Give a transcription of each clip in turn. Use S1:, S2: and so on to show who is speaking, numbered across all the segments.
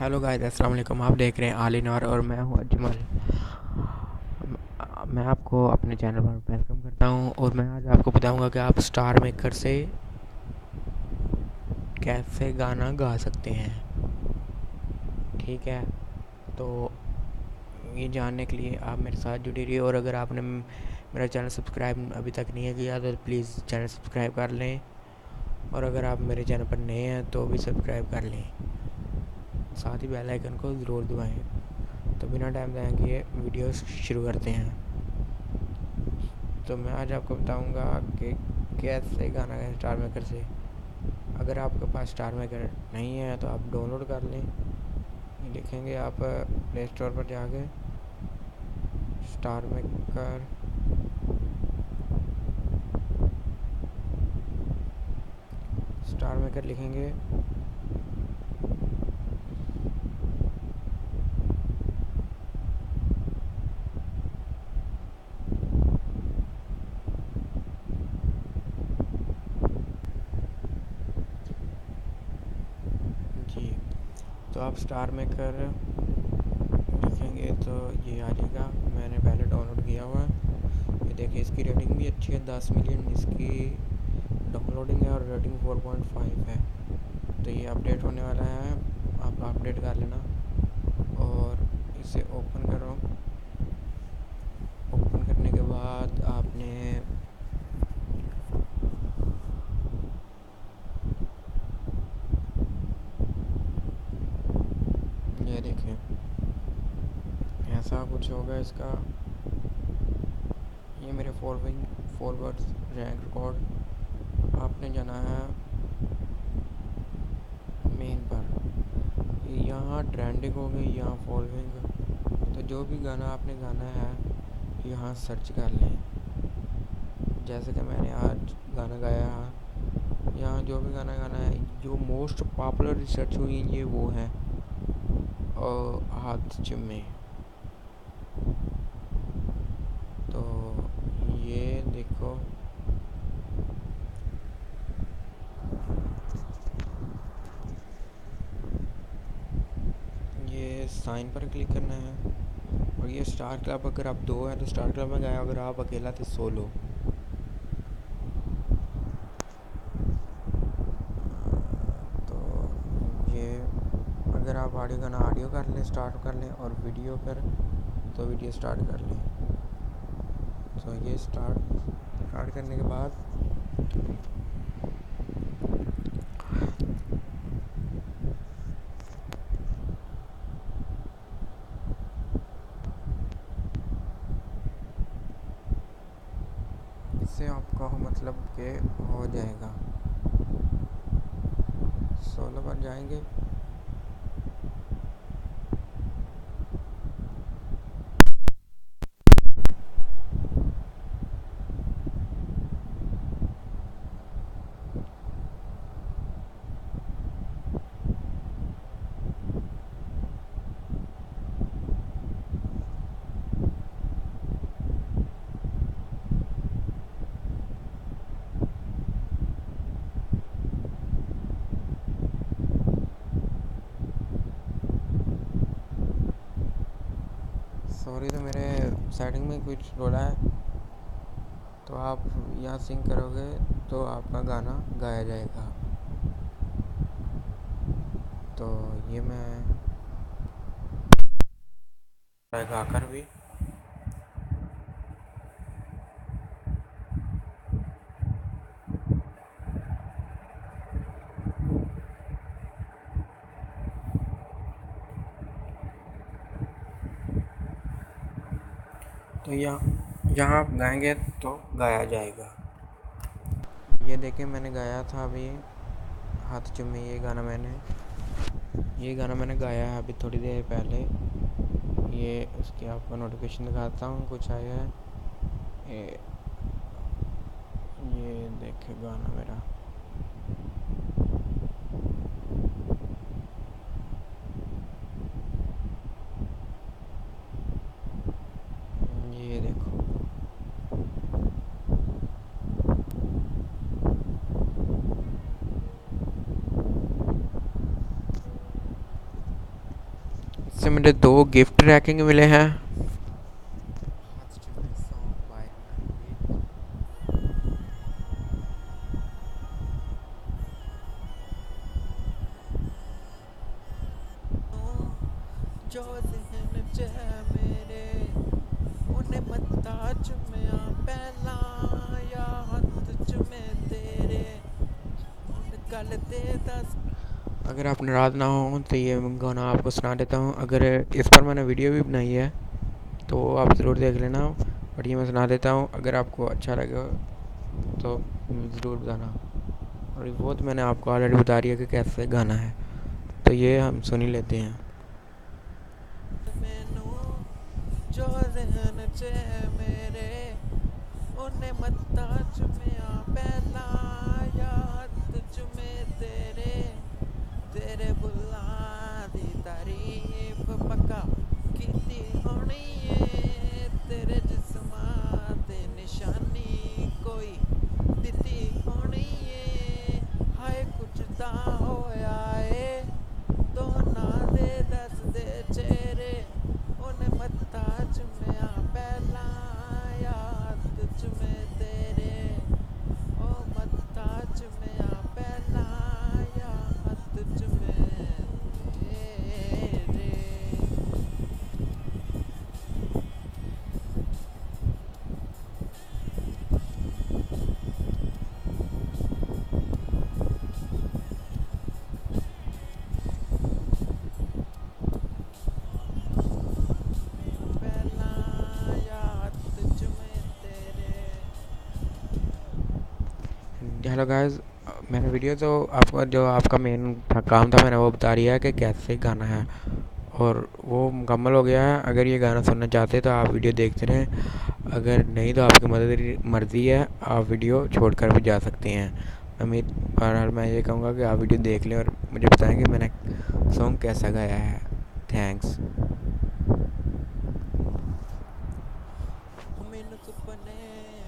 S1: Hello guys, अस्सलाम वालेकुम। आप देख रहे हैं आल इन और मैं हूं अजमल। मैं आपको अपने चैनल पर वेलकम करता हूं और मैं आज आपको बताऊंगा कि आप स्टार मेकर से कैसे गाना गा सकते हैं। ठीक है, तो ये जानने के लिए आप मेरे साथ जुड़े रहिए। और अगर आपने मेरा चैनल सब्सक्राइब अभी तक नहीं किया तो प्लीज़ चैनल सब्सक्राइब कर लें, और अगर आप मेरे चैनल पर नए हैं तो भी सब्सक्राइब कर लें, साथ ही बेल आइकन को ज़रूर दबाएं। तो बिना टाइम जाएंगे वीडियो शुरू करते हैं। तो मैं आज आपको बताऊंगा कि कैसे गाना गाएं स्टार मेकर से। अगर आपके पास स्टार मेकर नहीं है तो आप डाउनलोड कर लें। ये लिखेंगे आप प्ले स्टोर पर जाके स्टार मेकर, स्टार मेकर लिखेंगे। जी, तो आप स्टार मेकर लिखेंगे तो ये आ जाएगा। मैंने पहले डाउनलोड किया हुआ है। ये देखिए, इसकी रेटिंग भी अच्छी है, 10 मिलियन इसकी डाउनलोडिंग है और रेटिंग 4.5 है। तो ये अपडेट होने वाला है, आप अपडेट कर लेना। और इसे ओपन करो। ओपन करने के बाद आपने ये देखें, ऐसा कुछ होगा इसका। ये मेरे फॉरवर्ड रैंक रिकॉर्ड। आपने जाना है मेन पर, यहाँ ट्रेंडिंग हो गई, यहाँ फॉलोइंग। तो जो भी गाना आपने गाना है यहाँ सर्च कर लें। जैसे कि मैंने आज गाना गाया है, यहाँ जो भी गाना गाना है, जो मोस्ट पॉपुलर रिसर्च हुई ये वो है हाथ चुम्मे। तो ये देखो, ये साइन पर क्लिक करना है। और ये स्टार क्लब, अगर आप दो हैं तो स्टार क्लब में गाया, अगर आप अकेला तो सोलो। तो ये, अगर आप ऑडियो गाना ऑडियो कर लें, स्टार्ट कर लें, और वीडियो पर तो वीडियो स्टार्ट कर लें। तो ये स्टार्ट करने के बाद इससे आपका मतलब कि हो जाएगा। सोलो पर जाएंगे। सॉरी, तो मेरे सेटिंग में कुछ रोला है। तो आप यहाँ सिंग करोगे तो आपका गाना गाया जाएगा। तो ये मैं गाकर भी, तो यहाँ आप गाएंगे तो गाया जाएगा। ये देखिए, मैंने गाया था अभी हाथ चुम्मे। ये गाना मैंने गाया है अभी थोड़ी देर पहले। ये उसकी आपको नोटिफिकेशन दिखाता हूँ, कुछ आया है। ये ये देखिए गाना मेरा। ये देखो, इससे मुझे 2 गिफ्ट रैंकिंग मिले हैं। जो ज़हन च मेरे उन्हें मत्ता चुमिया पहला या हथ चुमे तेरे उन गल दे दस। अगर आप नाराज़ ना हो तो ये गाना आपको सुना देता हूँ। अगर इस पर मैंने वीडियो भी बनाई है तो आप ज़रूर देख लेना, बट ये मैं सुना देता हूँ। अगर आपको अच्छा लगे तो ज़रूर बताना। और वो तो मैंने आपको ऑलरेडी बता दिया कि कैसे गाना है, तो ये हम सुन ही लेते हैं। मैनू जो ज़हन च मेरे उन्हें मत्ता चुमिया पहला या हथ चुमे तेरे तेरे बुल्ला दी तारीफ पक्का कीती होनी है तेरे जिस्मा ते निशानी कोई दिती होनी है। हाय कुछ ता होया है दोना दे दस दे चेहरे उन्हें मत्ता चुमिया पहला या हथ चुमे तेरे ओ मत्ता चुमिया पहला या हथ चुमे तेरे। पहला या हथ चुमे तेरे। हेलो गाइस, मैंने वीडियो तो आपका जो आपका मेन काम था मैंने वो बता दिया है कि कैसे गाना है, और वो मुकम्मल हो गया है। अगर ये गाना सुनना चाहते हैं तो आप वीडियो देखते रहें, अगर नहीं तो आपकी मर्ज़ी है, आप वीडियो छोड़कर भी जा सकते हैं। उम्मीद बहरहाल मैं ये कहूँगा कि आप वीडियो देख लें और मुझे बताएं कि मैंने सॉन्ग कैसा गाया है। थैंक्स। मैनू सुपने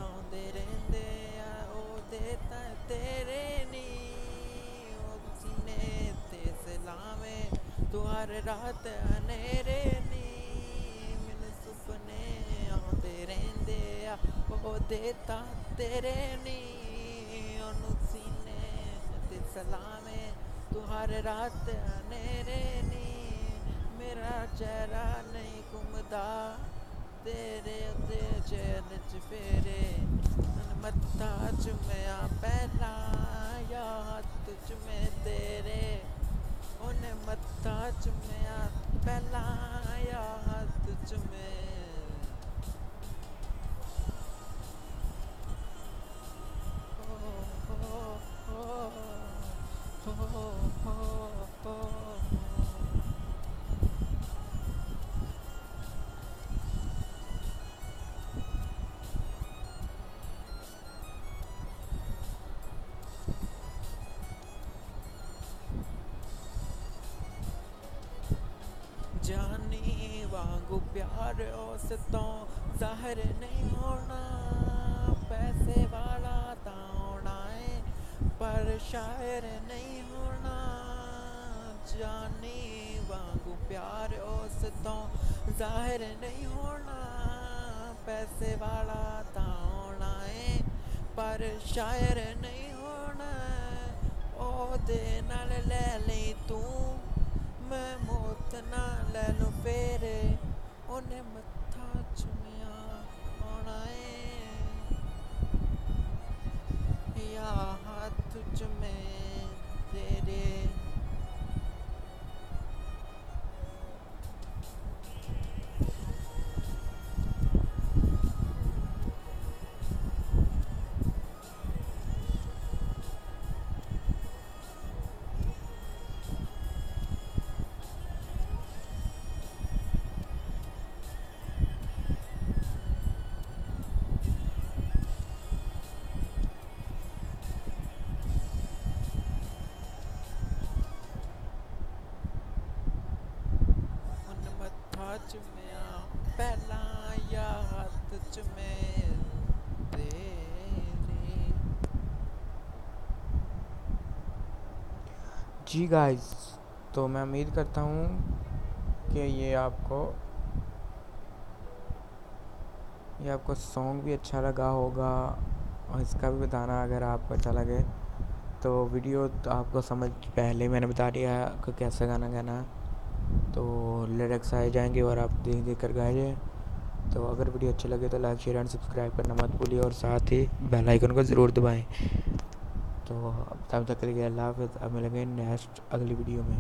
S1: आउंदे रहिंदे आ ओदे तां तेरे नी ओ सीने ते सलामे तू हर रात अनेरे नी। मैनू सुपने आउंदे रहिंदे आ ओदे तां तेरे नी ओनू सीने ते सलामे तू हर रात अनेरे नी। मेरा चेहरा नहीं घूमदा तेरे उत्ते चैन च फेरे मत्था चुमिया पहला या हथ चुमे तेरे उन्हें मत्था चुमिया पहला या हथ चुमे। जानी वांगू प्यार उस तो ज़ाहिर नहीं होना पैसे वाला ता होना है पर शायर नहीं होना। जानी वांगू प्यार उस तो ज़ाहिर नहीं होना पैसे वाला ता होना है पर शायर नहीं होना। ओ दे नाल ले ली तू मैं मौत ना ले लूं फेरे उन्हें मत्था चुमिया होना है या हाथ चुमे तेरे। उन्हें मत्था चुमिया पहला या हाथ चुमे तेरे। जी गाइस, तो मैं उम्मीद करता हूँ कि ये आपको सॉन्ग भी अच्छा लगा होगा, और इसका भी बताना अगर आपको अच्छा लगे। तो वीडियो तो आपको समझ पहले मैंने बता दिया है कि कैसे गाना गाना, तो लिरिक्स आए जाएंगे और आप देख देख कर गाइए। तो अगर वीडियो अच्छी लगे तो लाइक शेयर एंड सब्सक्राइब करना मत भूलिए, और साथ ही बेल आइकन को ज़रूर दबाएं। तो अब तब तक के लिए अल्लाह हाफ़िज़। अब मिलेंगे नेक्स्ट अगली वीडियो में।